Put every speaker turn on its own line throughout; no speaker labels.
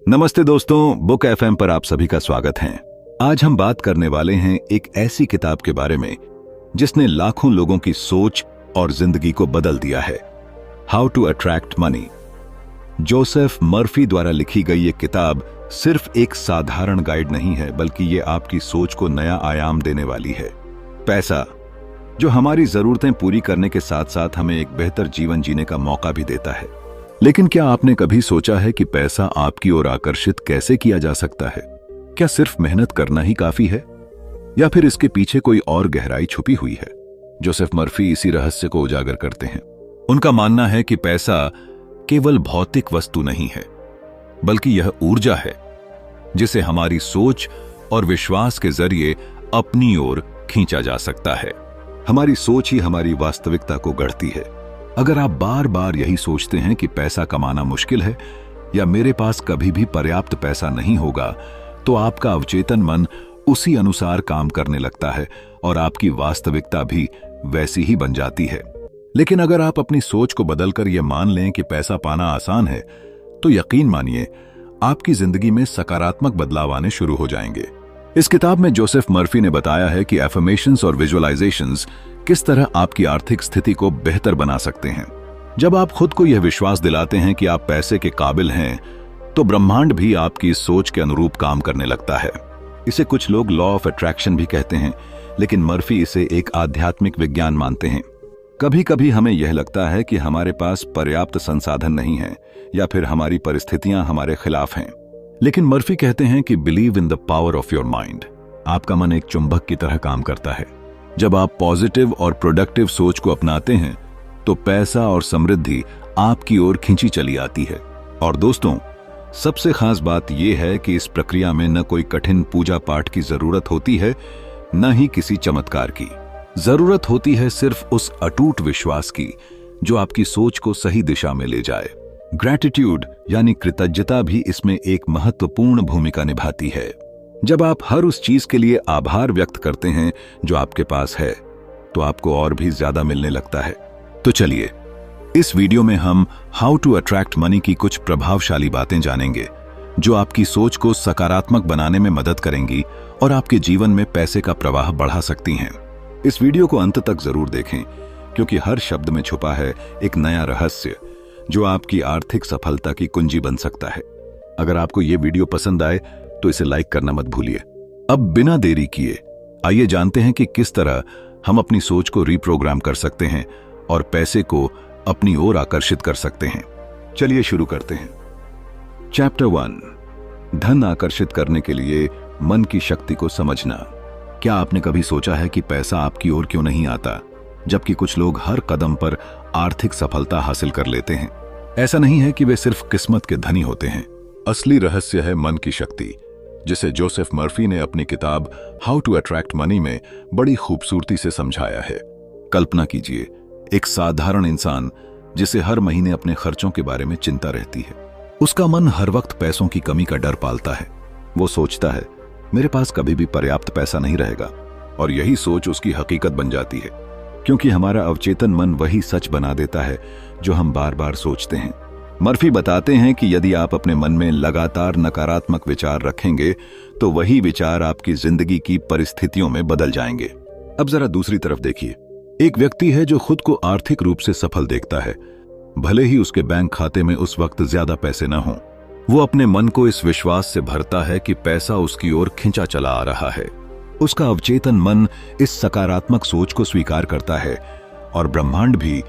नमस्ते दोस्तों, book FM पर आप सभी का स्वागत है। आज हम बात करने वाले हैं एक ऐसी किताब के बारे में जिसने लाखों लोगों की सोच और जिंदगी को बदल दिया है। How to attract money. Joseph Murphy द्वारा लिखी गई ये किताब सिर्फ एक साधारण गाइड नहीं है, बल्कि ये आपकी सोच को नया आयाम देने वाली है। पैसा, जो हमारी जरूरतें पूरी करने के साथ साथ हमें एक बेहतर जीवन जीने का मौका भी देता है। लेकिन क्या आपने कभी सोचा है कि पैसा आपकी ओर आकर्षित कैसे किया जा सकता है? क्या सिर्फ मेहनत करना ही काफी है, या फिर इसके पीछे कोई और गहराई छुपी हुई है? जोसेफ मर्फी इसी रहस्य को उजागर करते हैं। उनका मानना है कि पैसा केवल भौतिक वस्तु नहीं है, बल्कि यह ऊर्जा है जिसे हमारी सोच और विश्वास के जरिए अपनी ओर खींचा जा सकता है। हमारी सोच ही हमारी वास्तविकता को गढ़ती है। अगर आप बार बार यही सोचते हैं कि पैसा कमाना मुश्किल है या मेरे पास कभी भी पर्याप्त पैसा नहीं होगा, तो आपका अवचेतन मन उसी अनुसार काम करने लगता है और आपकी वास्तविकता भी वैसी ही बन जाती है। लेकिन अगर आप अपनी सोच को बदलकर यह मान लें कि पैसा पाना आसान है, तो यकीन मानिए आपकी जिंदगी में सकारात्मक बदलाव आने शुरू हो जाएंगे। इस किताब में जोसेफ मर्फी ने बताया है कि एफर्मेशंस और विजुअलाइजेशंस किस तरह आपकी आर्थिक स्थिति को बेहतर बना सकते हैं। जब आप खुद को यह विश्वास दिलाते हैं कि आप पैसे के काबिल हैं, तो ब्रह्मांड भी आपकी सोच के अनुरूप काम करने लगता है। इसे कुछ लोग लॉ ऑफ अट्रैक्शन भी कहते हैं, लेकिन मर्फी इसे एक आध्यात्मिक विज्ञान मानते हैं। कभी कभी हमें यह लगता है कि हमारे पास पर्याप्त संसाधन नहीं है या फिर हमारी परिस्थितियां हमारे खिलाफ हैं। लेकिन मर्फी कहते हैं कि believe in the power of your mind. आपका मन एक चुंबक की तरह काम करता है। जब आप पॉजिटिव और प्रोडक्टिव सोच को अपनाते हैं, तो पैसा और समृद्धि आपकी ओर खींची चली आती है। और दोस्तों, सबसे खास बात यह है कि इस प्रक्रिया में न कोई कठिन पूजा पाठ की जरूरत होती है, न ही किसी चमत्कार की। जरूरत होती है सिर्फ उस अटूट विश्वास की जो आपकी सोच को सही दिशा में ले जाए। ग्रैटिट्यूड यानी कृतज्ञता भी इसमें एक महत्वपूर्ण भूमिका निभाती है। जब आप हर उस चीज के लिए आभार व्यक्त करते हैं जो आपके पास है, तो आपको और भी ज्यादा मिलने लगता है। तो चलिए, इस वीडियो में हम हाउ टू अट्रैक्ट मनी की कुछ प्रभावशाली बातें जानेंगे जो आपकी सोच को सकारात्मक बनाने में मदद करेंगी और आपके जीवन में पैसे का प्रवाह बढ़ा सकती हैं। इस वीडियो को अंत तक जरूर देखें, क्योंकि हर शब्द में छुपा है एक नया रहस्य जो आपकी आर्थिक सफलता की कुंजी बन सकता है। अगर आपको ये वीडियो पसंद आए तो इसे लाइक करना मत भूलिए। अब बिना देरी किए आइए जानते हैं कि किस तरह हम अपनी सोच को रीप्रोग्राम कर सकते हैं और पैसे को अपनी ओर आकर्षित कर सकते हैं। चलिए शुरू करते हैं। चैप्टर 1, धन आकर्षित करने के लिए मन की शक्ति को समझना। क्या आपने कभी सोचा है कि पैसा आपकी ओर क्यों नहीं आता, जबकि कुछ लोग हर कदम पर आर्थिक सफलता हासिल कर लेते हैं? ऐसा नहीं है कि वे सिर्फ किस्मत के धनी होते हैं। असली रहस्य है मन की शक्ति, जिसे जोसेफ मर्फी ने अपनी किताब हाउ टू अट्रैक्ट मनी में बड़ी खूबसूरती से समझाया है। कल्पना कीजिए, एक साधारण इंसान जिसे हर महीने अपने खर्चों के बारे में चिंता रहती है। उसका मन हर वक्त पैसों की कमी का डर पालता है। वो सोचता है, मेरे पास कभी भी पर्याप्त पैसा नहीं रहेगा, और यही सोच उसकी हकीकत बन जाती है, क्योंकि हमारा अवचेतन मन वही सच बना देता है जो हम बार बार सोचते हैं। मर्फी बताते हैं कि यदि आप अपने मन में लगातार नकारात्मक विचार रखेंगे, तो वही विचार आपकी जिंदगी की परिस्थितियों में बदल जाएंगे। अब जरा दूसरी तरफ देखिए। एक व्यक्ति है जो खुद को आर्थिक रूप से सफल देखता है, भले ही उसके बैंक खाते में उस वक्त ज्यादा पैसे न हों। वो अपने मन को इस विश्वास से भरता है कि पैसा उसकी ओर खिंचा चला आ रहा है। उसका अवचेतन मन इस सकारात्मक सोच को स्वीकार करता है और ब्रह्मांड भी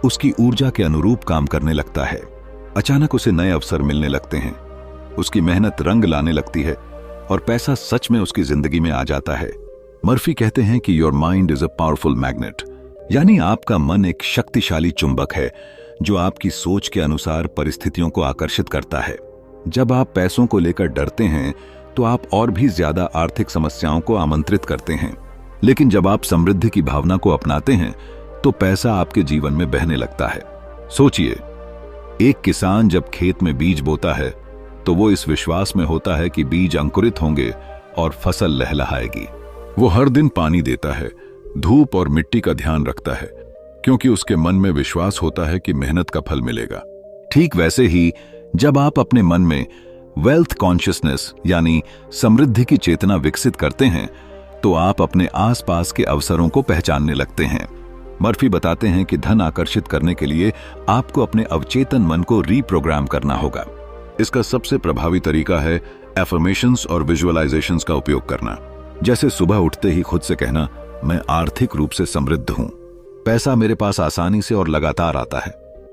उसकी ऊर्जा के अनुरूप काम करने लगता है। अचानक उसे नए अवसर मिलने लगते हैं, उसकी मेहनत रंग लाने लगती है और पैसा सच में उसकी जिंदगी में आ जाता है। मर्फी कहते हैं कि your mind is a powerful magnet, यानी आपका मन एक शक्तिशाली चुंबक है जो आपकी सोच के अनुसार परिस्थितियों को आकर्षित करता है। जब आप पैसों को लेकर डरते हैं, तो आप और भी ज्यादा आर्थिक समस्याओं को आमंत्रित करते हैं। लेकिन जब आप समृद्धि की भावना को अपनाते हैं, तो पैसा आपके जीवन में बहने लगता है। सोचिए, एक किसान जब खेत में बीज बोता है, तो वो इस विश्वास में होता है कि बीज अंकुरित होंगे और फसल लहलहाएगी। वो हर दिन पानी देता है, धूप और मिट्टी का ध्यान रखता है, क्योंकि उसके मन में विश्वास होता है कि मेहनत का फल मिलेगा। ठीक वैसे ही जब आप अपने मन में वेल्थ कॉन्शियसनेस यानी समृद्धि की चेतना विकसित करते हैं तो आप अपने आसपास के अवसरों को पहचानने लगते हैं। मर्फी बताते हैं कि धन आकर्षित करने के लिए आपको अपने अवचेतन मन को रीप्रोग्राम करना होगा। इसका सबसे प्रभावी तरीका है एफर्मेशंस और विजुअलाइजेशंस का उपयोग करना। जैसे सुबह उठते ही खुद से कहना, मैं आर्थिक रूप से समृद्ध हूं, पैसा मेरे पास आसानी से और लगातार आता है,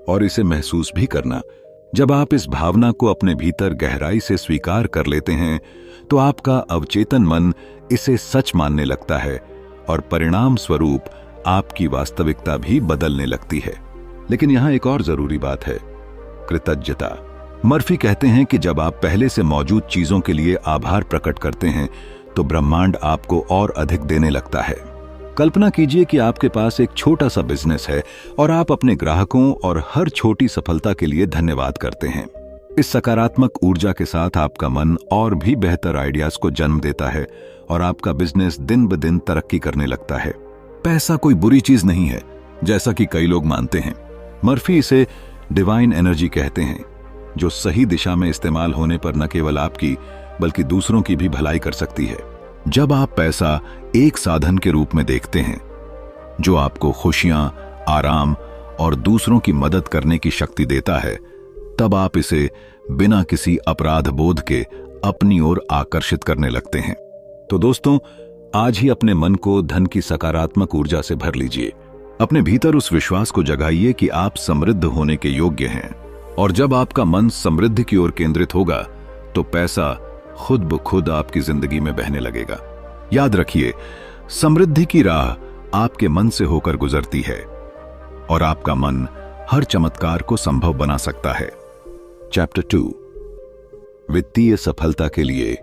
और इसे महसूस भी करना। जब आप इस भावना को अपने भीतर गहराई से स्वीकार कर लेते हैं तो आपका अवचेतन मन इसे सच मानने लगता है और परिणाम स्वरूप आपकी वास्तविकता भी बदलने लगती है। लेकिन यहां एक और जरूरी बात है, कृतज्ञता। मर्फी कहते हैं कि जब आप पहले से मौजूद चीजों के लिए आभार प्रकट करते हैं तो ब्रह्मांड आपको और अधिक देने लगता है। कल्पना कीजिए कि आपके पास एक छोटा सा बिजनेस है और आप अपने ग्राहकों और हर छोटी सफलता के लिए धन्यवाद करते हैं। इस सकारात्मक ऊर्जा के साथ आपका मन और भी बेहतर आइडियाज को जन्म देता है और आपका बिजनेस दिन ब दिन तरक्की करने लगता है। पैसा कोई बुरी चीज नहीं है जैसा कि कई लोग मानते हैं। मर्फी इसे डिवाइन एनर्जी कहते हैं, जो सही दिशा में इस्तेमाल होने पर न केवल आपकी बल्कि दूसरों की भी भलाई कर सकती है। जब आप पैसा एक साधन के रूप में देखते हैं जो आपको खुशियां, आराम और दूसरों की मदद करने की शक्ति देता है, तब आप इसे बिना किसी अपराध बोध के अपनी ओर आकर्षित करने लगते हैं। तो दोस्तों, आज ही अपने मन को धन की सकारात्मक ऊर्जा से भर लीजिए। अपने भीतर उस विश्वास को जगाइए कि आप समृद्ध होने के योग्य हैं, और जब आपका मन समृद्धि की ओर केंद्रित होगा तो पैसा खुद ब खुद आपकी जिंदगी में बहने लगेगा। याद रखिए, समृद्धि की राह आपके मन से होकर गुजरती है और आपका मन हर चमत्कार को संभव बना सकता है। चैप्टर 2, वित्तीय सफलता के लिए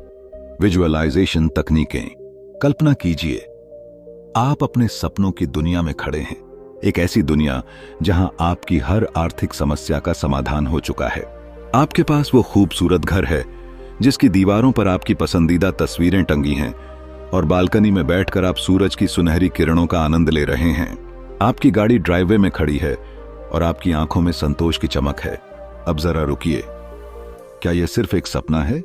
विजुअलाइजेशन तकनीकें। कल्पना कीजिए, आप अपने सपनों की दुनिया में खड़े हैं, एक ऐसी दुनिया जहां आपकी हर आर्थिक समस्या का समाधान हो चुका है। आपके पास वो खूबसूरत घर है जिसकी दीवारों पर आपकी पसंदीदा तस्वीरें टंगी हैं और बालकनी में बैठकर आप सूरज की सुनहरी किरणों का आनंद ले रहे हैं। आपकी गाड़ी ड्राइववे में खड़ी है और आपकी आंखों में संतोष की चमक है। अब जरा रुकिए, क्या यह सिर्फ एक सपना है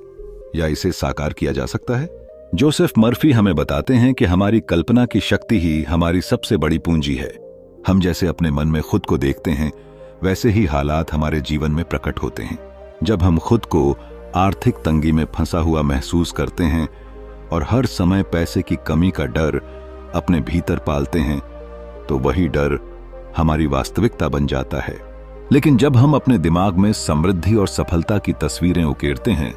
या इसे साकार किया जा सकता है? जोसेफ मर्फी हमें बताते हैं कि हमारी कल्पना की शक्ति ही हमारी सबसे बड़ी पूंजी है। हम जैसे अपने मन में खुद को देखते हैं, वैसे ही हालात हमारे जीवन में प्रकट होते हैं। जब हम खुद को आर्थिक तंगी में फंसा हुआ महसूस करते हैं और हर समय पैसे की कमी का डर अपने भीतर पालते हैं, तो वही डर हमारी वास्तविकता बन जाता है। लेकिन जब हम अपने दिमाग में समृद्धि और सफलता की तस्वीरें उकेरते हैं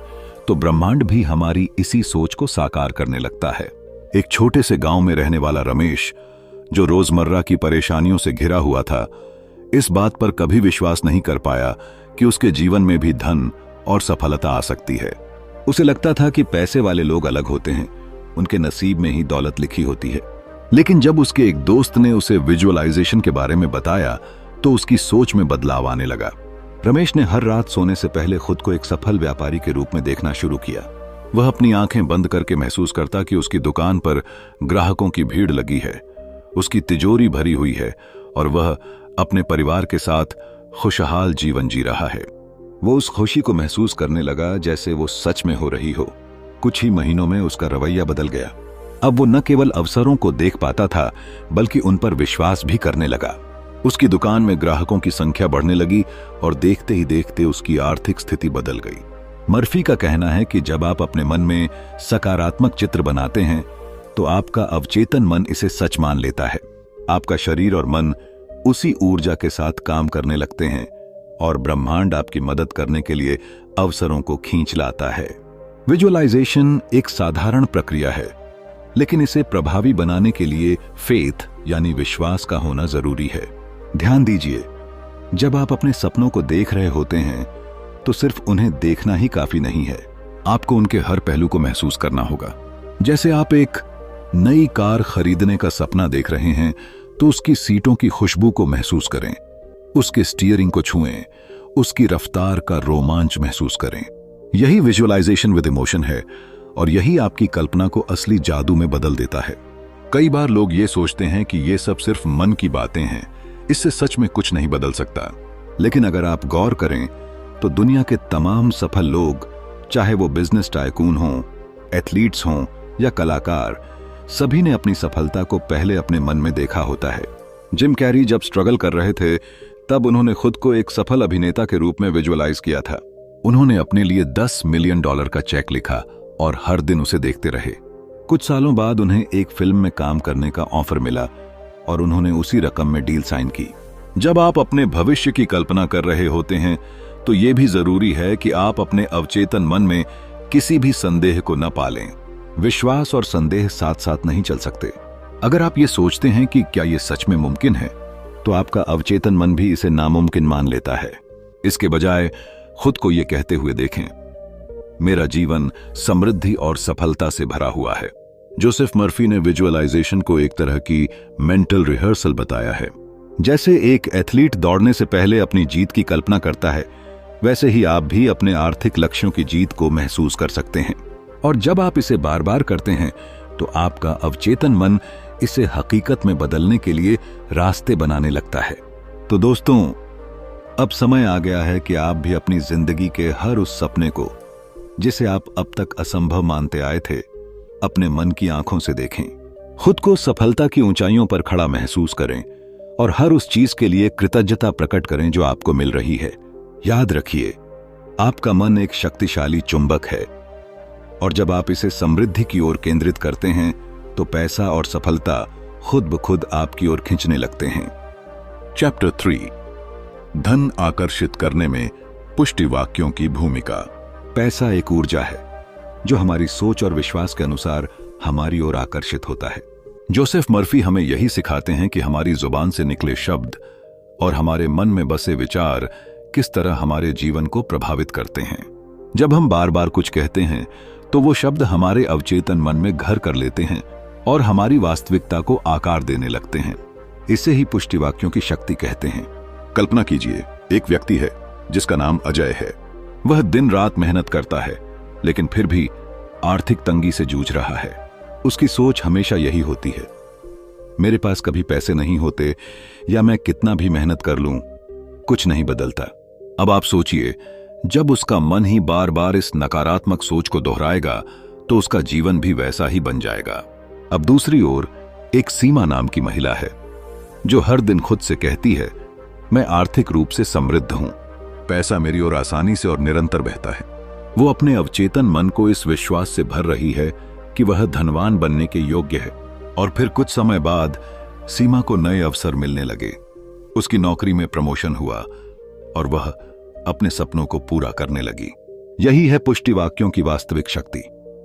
तो ब्रह्मांड भी हमारी इसी सोच को साकार करने लगता है। एक छोटे से गांव में रहने वाला रमेश, जो रोजमर्रा की परेशानियों से घिरा हुआ था, इस बात पर कभी विश्वास नहीं कर पाया कि उसके जीवन में भी धन और सफलता आ सकती है। उसे लगता था कि पैसे वाले लोग अलग होते हैं, उनके नसीब में ही दौलत लिखी होती है। लेकिन जब उसके एक दोस्त ने उसे विजुअलाइजेशन के बारे में बताया तो उसकी सोच में बदलाव आने लगा। रमेश ने हर रात सोने से पहले खुद को एक सफल व्यापारी के रूप में देखना शुरू किया। वह अपनी आंखें बंद करके महसूस करता कि उसकी दुकान पर ग्राहकों की भीड़ लगी है, उसकी तिजोरी भरी हुई है और वह अपने परिवार के साथ खुशहाल जीवन जी रहा है। वो उस खुशी को महसूस करने लगा जैसे वो सच में हो रही हो। कुछ ही महीनों में उसका रवैया बदल गया। अब वो न केवल अवसरों को देख पाता था बल्कि उन पर विश्वास भी करने लगा। उसकी दुकान में ग्राहकों की संख्या बढ़ने लगी और देखते ही देखते उसकी आर्थिक स्थिति बदल गई। मर्फी का कहना है कि जब आप अपने मन में सकारात्मक चित्र बनाते हैं तो आपका अवचेतन मन इसे सच मान लेता है। आपका शरीर और मन उसी ऊर्जा के साथ काम करने लगते हैं और ब्रह्मांड आपकी मदद करने के लिए अवसरों को खींच लाता है। विजुअलाइजेशन एक साधारण प्रक्रिया है, लेकिन इसे प्रभावी बनाने के लिए फेथ यानी विश्वास का होना जरूरी है। ध्यान दीजिए, जब आप अपने सपनों को देख रहे होते हैं तो सिर्फ उन्हें देखना ही काफी नहीं है, आपको उनके हर पहलू को महसूस करना होगा। जैसे आप एक नई कार खरीदने का सपना देख रहे हैं तो उसकी सीटों की खुशबू को महसूस करें, उसके स्टीयरिंग को छुएं, उसकी रफ्तार का रोमांच महसूस करें। यही विजुअलाइजेशन विद इमोशन है और यही आपकी कल्पना को असली जादू में बदल देता है। कई बार लोग ये सोचते हैं कि ये सब सिर्फ मन की बातें हैं, इससे सच में कुछ नहीं बदल सकता। लेकिन अगर आप गौर करें तो दुनिया के तमाम सफल लोग चाहे वो बिजनेस टाइकून हों, एथलीट्स हों या कलाकार, सभी ने अपनी सफलता को पहले अपने मन में देखा होता है। जिम कैरी जब स्ट्रगल कर रहे थे तब उन्होंने खुद को एक सफल अभिनेता के रूप में विजुअलाइज किया था। उन्होंने अपने लिए $10 मिलियन का चेक लिखा और हर दिन उसे देखते रहे। कुछ सालों बाद उन्हें एक फिल्म में काम करने का ऑफर मिला और उन्होंने उसी रकम में डील साइन की। जब आप अपने भविष्य की कल्पना कर रहे होते हैं तो यह भी जरूरी है कि आप अपने अवचेतन मन में किसी भी संदेह को न पालें। विश्वास और संदेह साथ साथ नहीं चल सकते। अगर आप ये सोचते हैं कि क्या ये सच में मुमकिन है, तो आपका अवचेतन मन भी इसे नामुमकिन मान लेता है। इसके बजाय खुद को ये कहते हुए देखें, मेरा जीवन समृद्धि और सफलता से भरा हुआ है। जोसेफ मर्फी ने विजुअलाइजेशन को एक तरह की मेंटल रिहर्सल बताया है। जैसे एक एथलीट दौड़ने से पहले अपनी जीत की कल्पना करता है, वैसे ही आप भी अपने आर्थिक लक्ष्यों की जीत को महसूस कर सकते हैं। और जब आप इसे बार बार करते हैं तो आपका अवचेतन मन इसे हकीकत में बदलने के लिए रास्ते बनाने लगता है। तो दोस्तों, अब समय आ गया है कि आप भी अपनी जिंदगी के हर उस सपने को जिसे आप अब तक असंभव मानते आए थे, अपने मन की आंखों से देखें। खुद को सफलता की ऊंचाइयों पर खड़ा महसूस करें और हर उस चीज के लिए कृतज्ञता प्रकट करें जो आपको मिल रही है। याद रखिए, आपका मन एक शक्तिशाली चुंबक है और जब आप इसे समृद्धि की ओर केंद्रित करते हैं तो पैसा और सफलता खुद ब खुद आपकी ओर खींचने लगते हैं। चैप्टर 3, धन आकर्षित करने में पुष्टि वाक्यों की भूमिका। पैसा एक ऊर्जा है जो हमारी सोच और विश्वास के अनुसार हमारी ओर आकर्षित होता है। जोसेफ मर्फी हमें यही सिखाते हैं कि हमारी जुबान से निकले शब्द और हमारे मन में बसे विचार किस तरह हमारे जीवन को प्रभावित करते हैं। जब हम बार बार कुछ कहते हैं तो वो शब्द हमारे अवचेतन मन में घर कर लेते हैं और हमारी वास्तविकता को आकार देने लगते हैं। इसे ही पुष्टि वाक्यों की शक्ति कहते हैं। कल्पना कीजिए, एक व्यक्ति है जिसका नाम अजय है। वह दिन रात मेहनत करता है लेकिन फिर भी आर्थिक तंगी से जूझ रहा है। उसकी सोच हमेशा यही होती है, मेरे पास कभी पैसे नहीं होते या मैं कितना भी मेहनत कर लूं, कुछ नहीं बदलता। अब आप सोचिए, जब उसका मन ही बार बार इस नकारात्मक सोच को दोहराएगा तो उसका जीवन भी वैसा ही बन जाएगा। अब दूसरी ओर एक सीमा नाम की महिला है जो हर दिन खुद से कहती है, मैं आर्थिक रूप से समृद्ध हूं, पैसा मेरी ओर आसानी से और निरंतर बहता है। वो अपने अवचेतन मन को इस विश्वास से भर रही है कि वह धनवान बनने के योग्य है। और फिर कुछ समय बाद सीमा को नए अवसर मिलने लगे। उसकी नौकरी में प्रमोशन हुआ और वह अपने सपनों को पूरा करने लगी। यही है पुष्टि वाक्यों की वास्तविक शक्ति।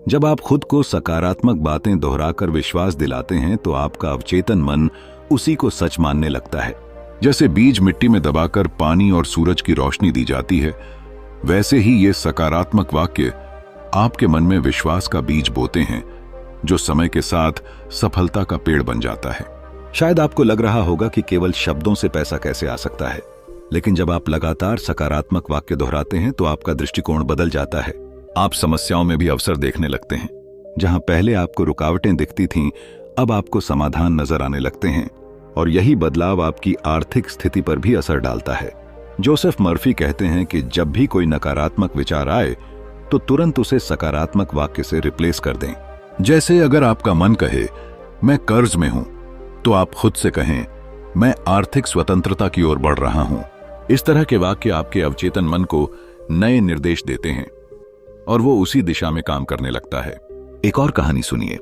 जब आप खुद को सकारात्मक बातें दोहराकर विश्वास दिलाते हैं तो आपका अवचेतन मन उसी को सच मानने लगता है। जैसे बीज मिट्टी में दबाकर पानी और सूरज की रोशनी दी जाती है, वैसे ही ये सकारात्मक वाक्य आपके मन में विश्वास का बीज बोते हैं जो समय के साथ सफलता का पेड़ बन जाता है। शायद आपको लग रहा होगा कि केवल शब्दों से पैसा कैसे आ सकता है, लेकिन जब आप लगातार सकारात्मक वाक्य दोहराते हैं तो आपका दृष्टिकोण बदल जाता है। आप समस्याओं में भी अवसर देखने लगते हैं। जहां पहले आपको रुकावटें दिखती थीं, अब आपको समाधान नजर आने लगते हैं और यही बदलाव आपकी आर्थिक स्थिति पर भी असर डालता है। जोसेफ मर्फी कहते हैं कि जब भी कोई नकारात्मक विचार आए तो तुरंत उसे सकारात्मक वाक्य से रिप्लेस कर दें। जैसे अगर आपका मन कहे मैं कर्ज में हूं, तो आप खुद से कहें मैं आर्थिक स्वतंत्रता की ओर बढ़ रहा हूं। इस तरह के वाक्य आपके अवचेतन मन को नए निर्देश देते हैं और वो उसी दिशा में काम करने लगता है। एक और कहानी सुनिए।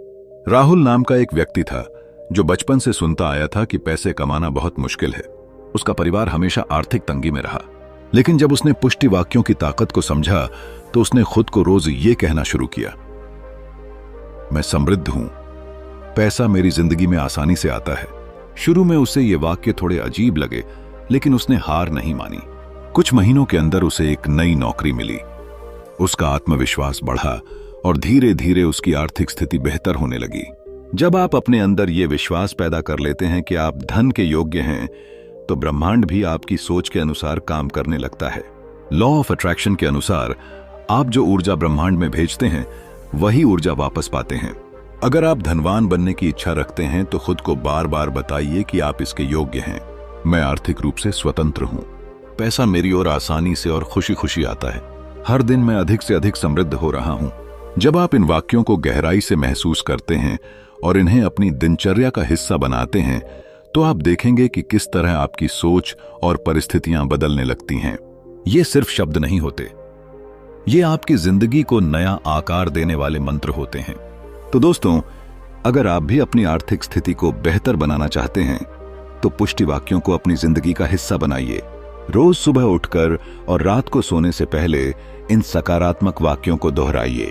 राहुल नाम का एक व्यक्ति था जो बचपन से सुनता आया था कि पैसे कमाना बहुत मुश्किल है। उसका परिवार हमेशा आर्थिक तंगी में रहा, लेकिन जब उसने पुष्टि वाक्यों की ताकत को समझा तो उसने खुद को रोज ये कहना शुरू किया, मैं समृद्ध हूं, पैसा मेरी जिंदगी में आसानी से आता है। शुरू में उसे ये वाक्य थोड़े अजीब लगे, लेकिन उसने हार नहीं मानी। कुछ महीनों के अंदर उसे एक नई नौकरी मिली। उसका आत्मविश्वास बढ़ा और धीरे धीरे उसकी आर्थिक स्थिति बेहतर होने लगी। जब आप अपने अंदर ये विश्वास पैदा कर लेते हैं कि आप धन के योग्य हैं, तो ब्रह्मांड भी आपकी सोच के अनुसार काम करने लगता है। लॉ ऑफ अट्रैक्शन के अनुसार आप जो ऊर्जा ब्रह्मांड में भेजते हैं, वही ऊर्जा वापस पाते हैं। अगर आप धनवान बनने की इच्छा रखते हैं तो खुद को बार बार बताइए कि आप इसके योग्य हैं। मैं आर्थिक रूप से स्वतंत्र हूं, पैसा मेरी ओर आसानी से और खुशी खुशी आता है। हर दिन मैं अधिक से अधिक समृद्ध हो रहा हूं। जब आप इन वाक्यों को गहराई से महसूस करते हैं और इन्हें अपनी दिनचर्या का हिस्सा बनाते हैं तो आप देखेंगे कि किस तरह आपकी सोच और परिस्थितियां बदलने लगती हैं। ये सिर्फ शब्द नहीं होते, ये आपकी जिंदगी को नया आकार देने वाले मंत्र होते हैं। तो दोस्तों, अगर आप भी अपनी आर्थिक स्थिति को बेहतर बनाना चाहते हैं तो पुष्टि वाक्यों को अपनी जिंदगी का हिस्सा बनाइए। रोज सुबह उठकर और रात को सोने से पहले इन सकारात्मक वाक्यों को दोहराइए।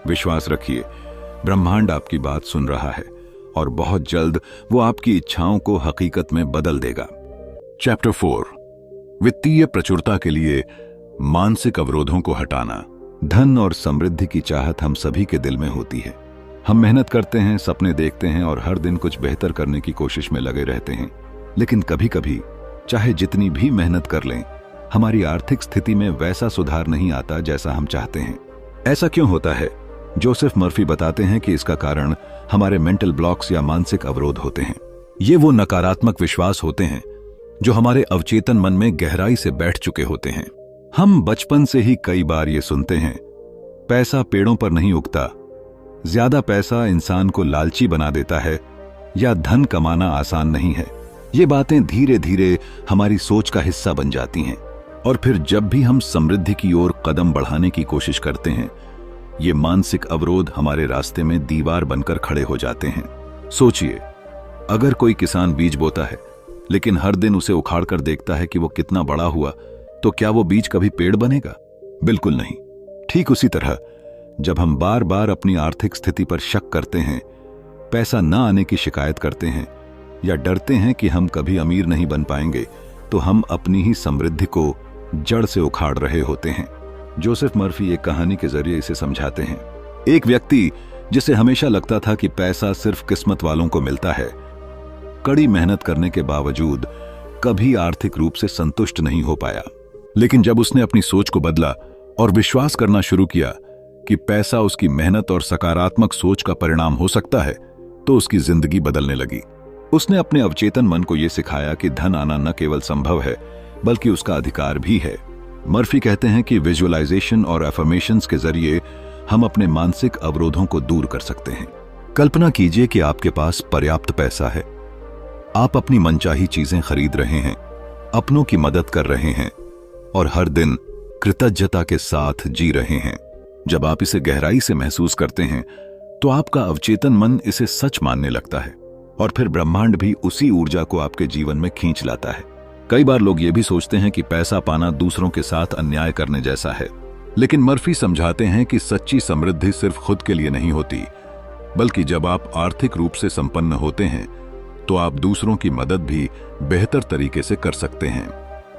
विश्वास रखिए, ब्रह्मांड आपकी बात सुन रहा है और बहुत जल्द वो आपकी इच्छाओं को हकीकत में बदल देगा। चैप्टर 4, वित्तीय प्रचुरता के लिए मानसिक अवरोधों को हटाना। धन और समृद्धि की चाहत हम सभी के दिल में होती है। हम मेहनत करते हैं, सपने देखते हैं और हर दिन कुछ बेहतर करने की कोशिश में लगे रहते हैं। लेकिन कभी कभी चाहे जितनी भी मेहनत कर लें, हमारी आर्थिक स्थिति में वैसा सुधार नहीं आता जैसा हम चाहते हैं। ऐसा क्यों होता है? जोसेफ मर्फी बताते हैं कि इसका कारण हमारे मेंटल ब्लॉक्स या मानसिक अवरोध होते हैं। ये वो नकारात्मक विश्वास होते हैं जो हमारे अवचेतन मन में गहराई से बैठ चुके होते हैं। हम बचपन से ही कई बार ये सुनते हैं, पैसा पेड़ों पर नहीं उगता, ज्यादा पैसा इंसान को लालची बना देता है, या धन कमाना आसान नहीं है। ये बातें धीरे धीरे हमारी सोच का हिस्सा बन जाती हैं और फिर जब भी हम समृद्धि की ओर कदम बढ़ाने की कोशिश करते हैं, ये मानसिक अवरोध हमारे रास्ते में दीवार बनकर खड़े हो जाते हैं। सोचिए, अगर कोई किसान बीज बोता है लेकिन हर दिन उसे उखाड़ कर देखता है कि वो कितना बड़ा हुआ, तो क्या वो बीज कभी पेड़ बनेगा? बिल्कुल नहीं। ठीक उसी तरह जब हम बार बार अपनी आर्थिक स्थिति पर शक करते हैं, पैसा न आने की शिकायत करते हैं या डरते हैं कि हम कभी अमीर नहीं बन पाएंगे, तो हम अपनी ही समृद्धि को जड़ से उखाड़ रहे होते हैं। जोसेफ मर्फी एक कहानी के जरिए इसे समझाते हैं। एक व्यक्ति जिसे हमेशा लगता था कि पैसा सिर्फ किस्मत वालों को मिलता है, कड़ी मेहनत करने के बावजूद कभी आर्थिक रूप से संतुष्ट नहीं हो पाया। लेकिन जब उसने अपनी सोच को बदला और विश्वास करना शुरू किया कि पैसा उसकी मेहनत और सकारात्मक सोच का परिणाम हो सकता है, तो उसकी जिंदगी बदलने लगी। उसने अपने अवचेतन मन को यह सिखाया कि धन आना न केवल संभव है बल्कि उसका अधिकार भी है। मर्फी कहते हैं कि विजुअलाइजेशन और अफर्मेशंस के जरिए हम अपने मानसिक अवरोधों को दूर कर सकते हैं। कल्पना कीजिए कि आपके पास पर्याप्त पैसा है, आप अपनी मनचाही चीजें खरीद रहे हैं, अपनों की मदद कर रहे हैं और हर दिन कृतज्ञता के साथ जी रहे हैं। जब आप इसे गहराई से महसूस करते हैं तो आपका अवचेतन मन इसे सच मानने लगता है और फिर ब्रह्मांड भी उसी ऊर्जा को आपके जीवन में खींच लाता है। कई बार लोग ये भी सोचते हैं कि पैसा पाना दूसरों के साथ अन्याय करने जैसा है, लेकिन मर्फी समझाते हैं कि सच्ची समृद्धि सिर्फ खुद के लिए नहीं होती, बल्कि जब आप आर्थिक रूप से संपन्न होते हैं तो आप दूसरों की मदद भी बेहतर तरीके से कर सकते हैं।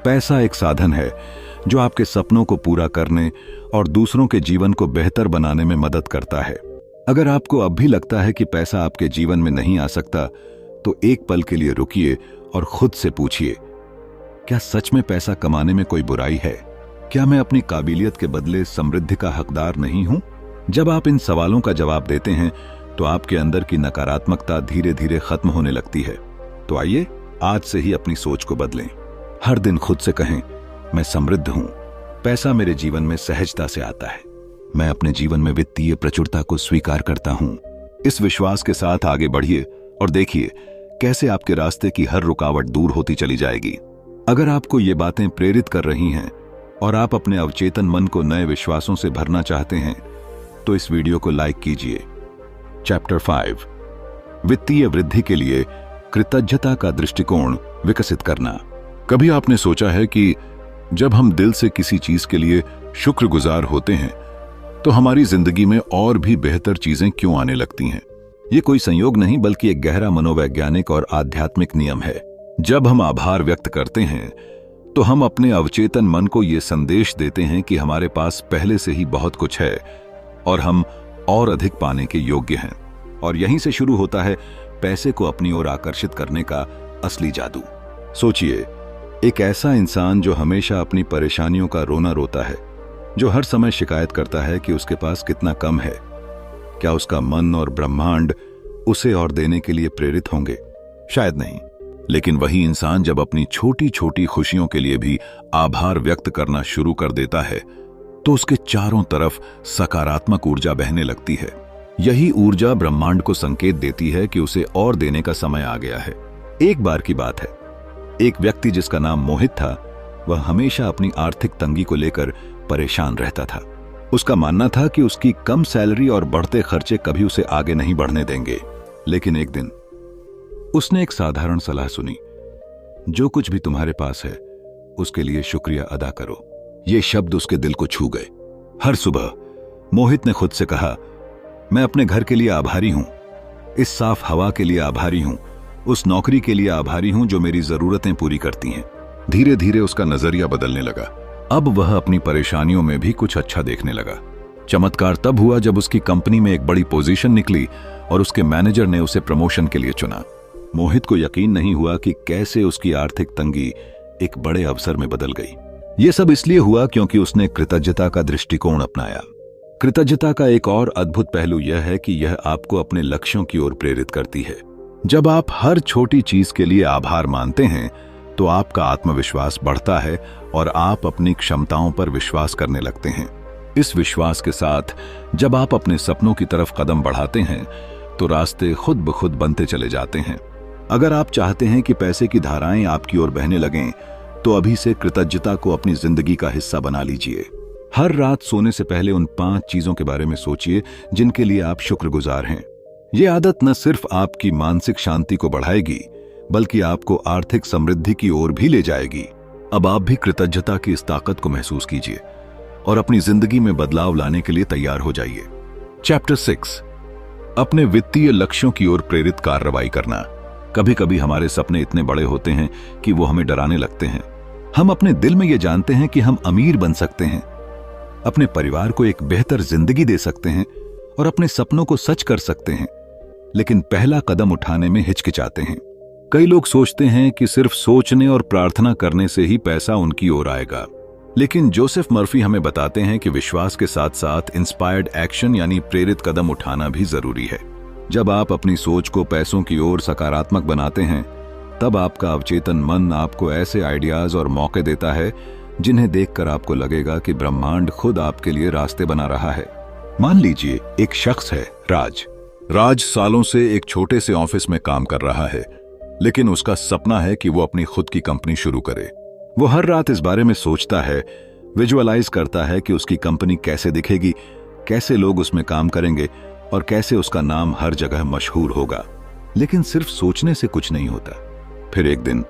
पैसा एक साधन है जो आपके सपनों को पूरा करने और दूसरों के जीवन को बेहतर बनाने में मदद करता है। अगर आपको अब भी लगता है कि पैसा आपके जीवन में नहीं आ सकता, तो एक पल के लिए रुकिए और खुद से पूछिए, क्या सच में पैसा कमाने में कोई बुराई है? क्या मैं अपनी काबिलियत के बदले समृद्धि का हकदार नहीं हूं? जब आप इन सवालों का जवाब देते हैं तो आपके अंदर की नकारात्मकता धीरे धीरे खत्म होने लगती है। तो आइए आज से ही अपनी सोच को बदलें। हर दिन खुद से कहें, मैं समृद्ध हूं, पैसा मेरे जीवन में सहजता से आता है, मैं अपने जीवन में वित्तीय प्रचुरता को स्वीकार करता हूं। इस विश्वास के साथ आगे बढ़िए और देखिए कैसे आपके रास्ते की हर रुकावट दूर होती चली जाएगी। अगर आपको ये बातें प्रेरित कर रही हैं और आप अपने अवचेतन मन को नए विश्वासों से भरना चाहते हैं, तो इस वीडियो को लाइक कीजिए। चैप्टर 5, वित्तीय वृद्धि के लिए कृतज्ञता का दृष्टिकोण विकसित करना। कभी आपने सोचा है कि जब हम दिल से किसी चीज के लिए शुक्रगुजार होते हैं तो हमारी जिंदगी में और भी बेहतर चीजें क्यों आने लगती हैं? ये कोई संयोग नहीं बल्कि एक गहरा मनोवैज्ञानिक और आध्यात्मिक नियम है। जब हम आभार व्यक्त करते हैं तो हम अपने अवचेतन मन को ये संदेश देते हैं कि हमारे पास पहले से ही बहुत कुछ है और हम और अधिक पाने के योग्य हैं। और यहीं से शुरू होता है पैसे को अपनी ओर आकर्षित करने का असली जादू। सोचिए, एक ऐसा इंसान जो हमेशा अपनी परेशानियों का रोना रोता है, जो हर समय शिकायत करता है कि उसके पास कितना कम है, क्या उसका मन और ब्रह्मांड उसे और देने के लिए प्रेरित होंगे? शायद नहीं। लेकिन वही इंसान जब अपनी छोटी छोटी खुशियों के लिए भी आभार व्यक्त करना शुरू कर देता है, तो उसके चारों तरफ सकारात्मक ऊर्जा बहने लगती है। यही ऊर्जा ब्रह्मांड को संकेत देती है कि उसे और देने का समय आ गया है। एक बार की बात है, एक व्यक्ति जिसका नाम मोहित था, वह हमेशा अपनी आर्थिक तंगी को लेकर परेशान रहता था। उसका मानना था कि उसकी कम सैलरी और बढ़ते खर्चे कभी उसे आगे नहीं बढ़ने देंगे। लेकिन एक दिन उसने एक साधारण सलाह सुनी, जो कुछ भी तुम्हारे पास है उसके लिए शुक्रिया अदा करो। ये शब्द उसके दिल को छू गए। हर सुबह मोहित ने खुद से कहा, मैं अपने घर के लिए आभारी हूं, इस साफ हवा के लिए आभारी हूं, उस नौकरी के लिए आभारी हूं जो मेरी जरूरतें पूरी करती हैं। धीरे धीरे उसका नजरिया बदलने लगा। अब वह अपनी परेशानियों में भी कुछ अच्छा देखने लगा। चमत्कार तब हुआ जब उसकी कंपनी में एक बड़ी पोजीशन निकली और उसके मैनेजर ने उसे प्रमोशन के लिए चुना। मोहित को यकीन नहीं हुआ कि कैसे उसकी आर्थिक तंगी एक बड़े अवसर में बदल गई। यह सब इसलिए हुआ क्योंकि उसने कृतज्ञता का दृष्टिकोण अपनाया। कृतज्ञता का एक और अद्भुत पहलू यह है कि यह आपको अपने लक्ष्यों की ओर प्रेरित करती है। जब आप हर छोटी चीज के लिए आभार मानते हैं तो आपका आत्मविश्वास बढ़ता है और आप अपनी क्षमताओं पर विश्वास करने लगते हैं। इस विश्वास के साथ जब आप अपने सपनों की तरफ कदम बढ़ाते हैं तो रास्ते खुद ब खुद बनते चले जाते हैं। अगर आप चाहते हैं कि पैसे की धाराएं आपकी ओर बहने लगें तो अभी से कृतज्ञता को अपनी जिंदगी का हिस्सा बना लीजिए। हर रात सोने से पहले उन 5 चीजों के बारे में सोचिए जिनके लिए आप शुक्रगुजार हैं। यह आदत न सिर्फ आपकी मानसिक शांति को बढ़ाएगी बल्कि आपको आर्थिक समृद्धि की ओर भी ले जाएगी। अब आप भी कृतज्ञता की इस ताकत को महसूस कीजिए और अपनी जिंदगी में बदलाव लाने के लिए तैयार हो जाइए। चैप्टर 6, अपने वित्तीय लक्ष्यों की ओर प्रेरित कार्रवाई करना। कभी कभी हमारे सपने इतने बड़े होते हैं कि वो हमें डराने लगते हैं। हम अपने दिल में ये जानते हैं कि हम अमीर बन सकते हैं, अपने परिवार को एक बेहतर जिंदगी दे सकते हैं और अपने सपनों को सच कर सकते हैं, लेकिन पहला कदम उठाने में हिचकिचाते हैं। कई लोग सोचते हैं कि सिर्फ सोचने और प्रार्थना करने से ही पैसा उनकी ओर आएगा, लेकिन जोसेफ मर्फी हमें बताते हैं कि विश्वास के साथ साथ इंस्पायर्ड एक्शन यानी प्रेरित कदम उठाना भी जरूरी है। जब आप अपनी सोच को पैसों की ओर सकारात्मक बनाते हैं तब आपका अवचेतन मन आपको ऐसे आइडियाज और मौके देता है जिन्हें देखकर आपको लगेगा कि ब्रह्मांड खुद आपके लिए रास्ते बना रहा है। मान लीजिए एक शख्स है राज सालों से एक छोटे से ऑफिस में काम कर रहा है, लेकिन उसका सपना है कि वो अपनी खुद की कंपनी शुरू करे। वो हर रात इस बारे में सोचता है, विजुअलाइज करता है कि उसकी कंपनी कैसे दिखेगी, कैसे लोग उसमें काम करेंगे और कैसे उसका नाम हर जगह मशहूर होगा। लेकिन सिर्फ सोचने से कुछ नहीं होता। फिर एक दिन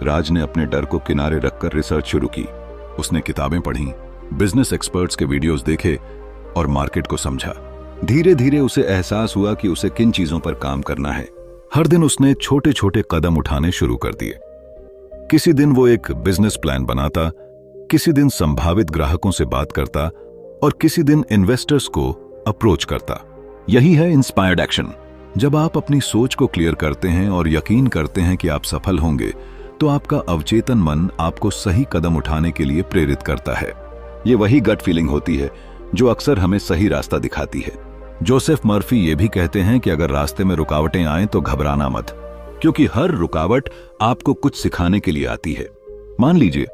राज ने अपने डर को किनारे रखकर रिसर्च शुरू की। उसने किताबें पढ़ी, बिजनेस एक्सपर्ट्स के वीडियोस देखे और मार्केट को समझा। धीरे धीरे उसे एहसास हुआ कि उसे किन चीजों पर काम करना है। हर दिन उसने छोटे छोटे कदम उठाने शुरू कर दिए। किसी दिन वो एक बिजनेस प्लान बनाता, किसी दिन संभावित ग्राहकों से बात करता और किसी दिन इन्वेस्टर्स को अप्रोच करता। यही है इंस्पायर्ड एक्शन। जब आप अपनी सोच को क्लियर करते हैं और यकीन करते हैं कि आप सफल होंगे तो आपका अवचेतन मन आपको सही कदम उठाने के लिए प्रेरित करता है। ये वही गट फीलिंग होती है जो अक्सर हमें सही रास्ता दिखाती है। जोसेफ मर्फी ये भी कहते हैं कि अगर रास्ते में रुकावटें आएं तो घबराना मत, क्योंकि हर रुकावट आपको कुछ सिखाने के लिए आती है। मान लीजिए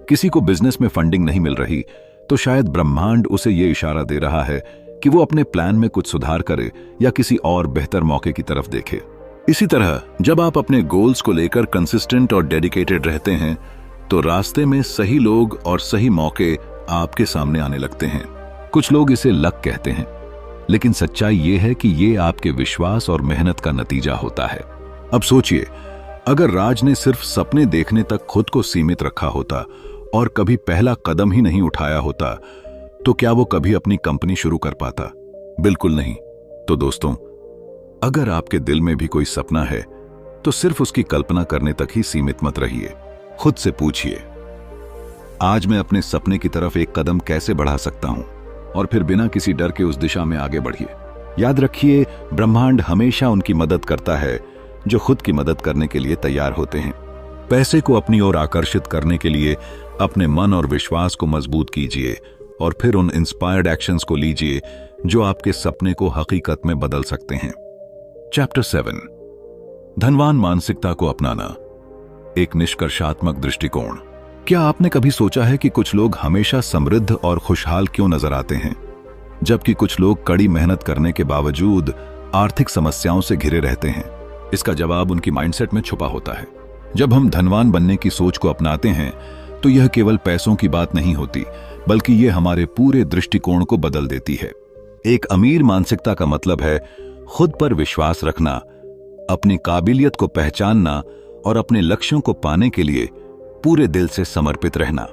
किसी को बिजनेस में फंडिंग नहीं मिल रही तो शायद ब्रह्मांड उसे ये इशारा दे रहा है कि वो अपने प्लान में कुछ सुधार करे या किसी और बेहतर मौके की तरफ देखे। इसी तरह जब आप अपने गोल्स को लेकर कंसिस्टेंट और डेडिकेटेड रहते हैं तो रास्ते में सही लोग और सही मौके आपके सामने आने लगते हैं। कुछ लोग इसे लक कहते हैं, लेकिन सच्चाई ये है कि ये आपके विश्वास और मेहनत का नतीजा होता है। अब सोचिए, अगर राज ने सिर्फ सपने देखने तक खुद को सीमित रखा होता और कभी पहला कदम ही नहीं उठाया होता तो क्या वो कभी अपनी कंपनी शुरू कर पाता? बिल्कुल नहीं। तो दोस्तों, अगर आपके दिल में भी कोई सपना है तो सिर्फ उसकी कल्पना करने तक ही सीमित मत रहिए। खुद से पूछिए, आज मैं अपने सपने की तरफ एक कदम कैसे बढ़ा सकता हूं, और फिर बिना किसी डर के उस दिशा में आगे बढ़िए। याद रखिए, ब्रह्मांड हमेशा उनकी मदद करता है जो खुद की मदद करने के लिए तैयार होते हैं। पैसे को अपनी ओर आकर्षित करने के लिए अपने मन और विश्वास को मजबूत कीजिए और फिर उन इंस्पायर्ड एक्शंस को लीजिए जो आपके सपने को हकीकत में बदल सकते हैं। चैप्टर 7, धनवान मानसिकता को अपनाना, एक निष्कर्षात्मक दृष्टिकोण। क्या आपने कभी सोचा है कि कुछ लोग हमेशा समृद्ध और खुशहाल क्यों नजर आते हैं, जबकि कुछ लोग कड़ी मेहनत करने के बावजूद आर्थिक समस्याओं से घिरे रहते हैं? इसका जवाब उनकी माइंडसेट में छुपा होता है। जब हम धनवान बनने की सोच को अपनाते हैं तो यह केवल पैसों की बात नहीं होती, बल्कि यह हमारे पूरे दृष्टिकोण को बदल देती है। एक अमीर मानसिकता का मतलब है खुद पर विश्वास रखना, अपनी काबिलियत को पहचानना और अपने लक्ष्यों को पाने के लिए पूरे दिल से समर्पित रहना।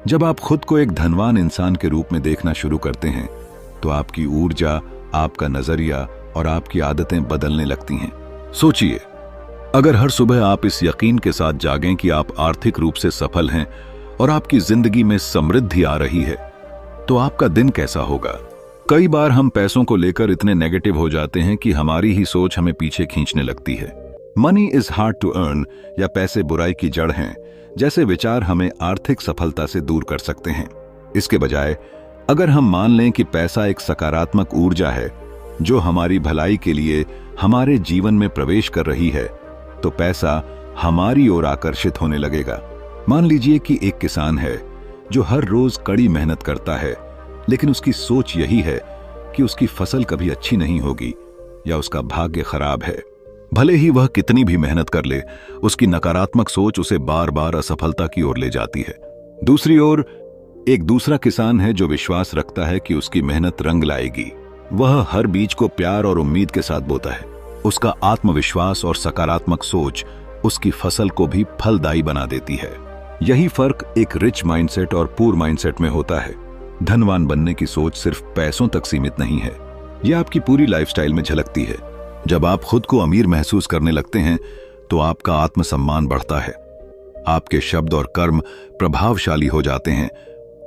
जब आप खुद को एक धनवान इंसान के रूप में देखना शुरू करते हैं तो आपकी ऊर्जा, आपका नजरिया और आपकी आदतें बदलने लगती हैं। सोचिए, अगर हर सुबह आप इस यकीन के साथ जागें कि आप आर्थिक रूप से सफल हैं और आपकी जिंदगी में समृद्धि आ रही है, तो आपका दिन कैसा होगा? कई बार हम पैसों को लेकर इतने नेगेटिव हो जाते हैं कि हमारी ही सोच हमें पीछे खींचने लगती है। Money is hard to earn या पैसे बुराई की जड़ हैं जैसे विचार हमें आर्थिक सफलता से दूर कर सकते हैं। इसके बजाय अगर हम मान लें कि पैसा एक सकारात्मक ऊर्जा है जो हमारी भलाई के लिए हमारे जीवन में प्रवेश कर रही है, तो पैसा हमारी ओर आकर्षित होने लगेगा। मान लीजिए कि एक किसान है जो हर रोज कड़ी मेहनत करता है, लेकिन उसकी सोच यही है कि उसकी फसल कभी अच्छी नहीं होगी या उसका भाग्य खराब है। भले ही वह कितनी भी मेहनत कर ले, उसकी नकारात्मक सोच उसे बार बार असफलता की ओर ले जाती है। दूसरी ओर एक दूसरा किसान है जो विश्वास रखता है कि उसकी मेहनत रंग लाएगी। वह हर बीज को प्यार और उम्मीद के साथ बोता है। उसका आत्मविश्वास और सकारात्मक सोच उसकी फसल को भी फलदायी बना देती है। यही फर्क एक रिच माइंडसेट और पुअर माइंडसेट में होता है। धनवान बनने की सोच सिर्फ पैसों तक सीमित नहीं है, यह आपकी पूरी लाइफस्टाइल में झलकती है। जब आप खुद को अमीर महसूस करने लगते हैं तो आपका आत्मसम्मान बढ़ता है, आपके शब्द और कर्म प्रभावशाली हो जाते हैं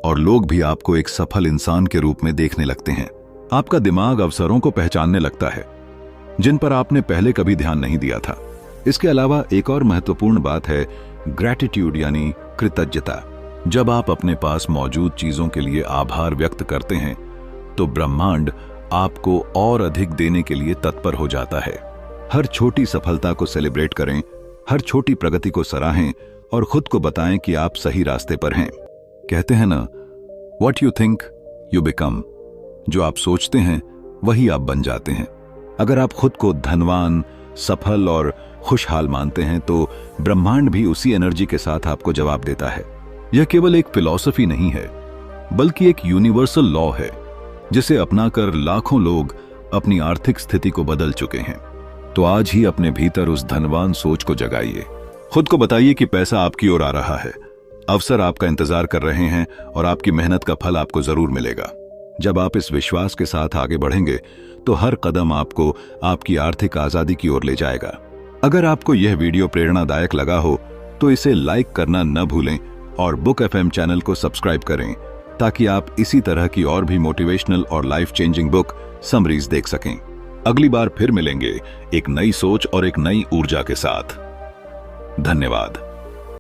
और लोग भी आपको एक सफल इंसान के रूप में देखने लगते हैं। आपका दिमाग अवसरों को पहचानने लगता है जिन पर आपने पहले कभी ध्यान नहीं दिया था। इसके अलावा एक और महत्वपूर्ण बात है ग्रैटिट्यूड यानी कृतज्ञता। जब आप अपने पास मौजूद चीजों के लिए आभार व्यक्त करते हैं तो ब्रह्मांड आपको और अधिक देने के लिए तत्पर हो जाता है। हर छोटी सफलता को सेलिब्रेट करें, हर छोटी प्रगति को सराहें और खुद को बताएं कि आप सही रास्ते पर हैं। कहते हैं ना, what you think you become. जो आप सोचते हैं वही आप बन जाते हैं। अगर आप खुद को धनवान, सफल और खुशहाल मानते हैं तो ब्रह्मांड भी उसी एनर्जी के साथ आपको जवाब देता है। यह केवल एक फिलॉसफी नहीं है, बल्कि एक यूनिवर्सल लॉ है जिसे अपनाकर लाखों लोग अपनी आर्थिक स्थिति को बदल चुके हैं। तो आज ही अपने भीतर उस धनवान सोच को जगाइए। खुद को बताइए कि पैसा आपकी ओर आ रहा है, अवसर आपका इंतजार कर रहे हैं और आपकी मेहनत का फल आपको जरूर मिलेगा। जब आप इस विश्वास के साथ आगे बढ़ेंगे तो हर कदम आपको आपकी आर्थिक आजादी की ओर ले जाएगा। अगर आपको यह वीडियो प्रेरणादायक लगा हो तो इसे लाइक करना न भूलें और बुक एफएम चैनल को सब्सक्राइब करें ताकि आप इसी तरह की और भी मोटिवेशनल और लाइफ चेंजिंग बुक समरीज देख सकें। अगली बार फिर मिलेंगे एक नई सोच और एक नई ऊर्जा के साथ। धन्यवाद।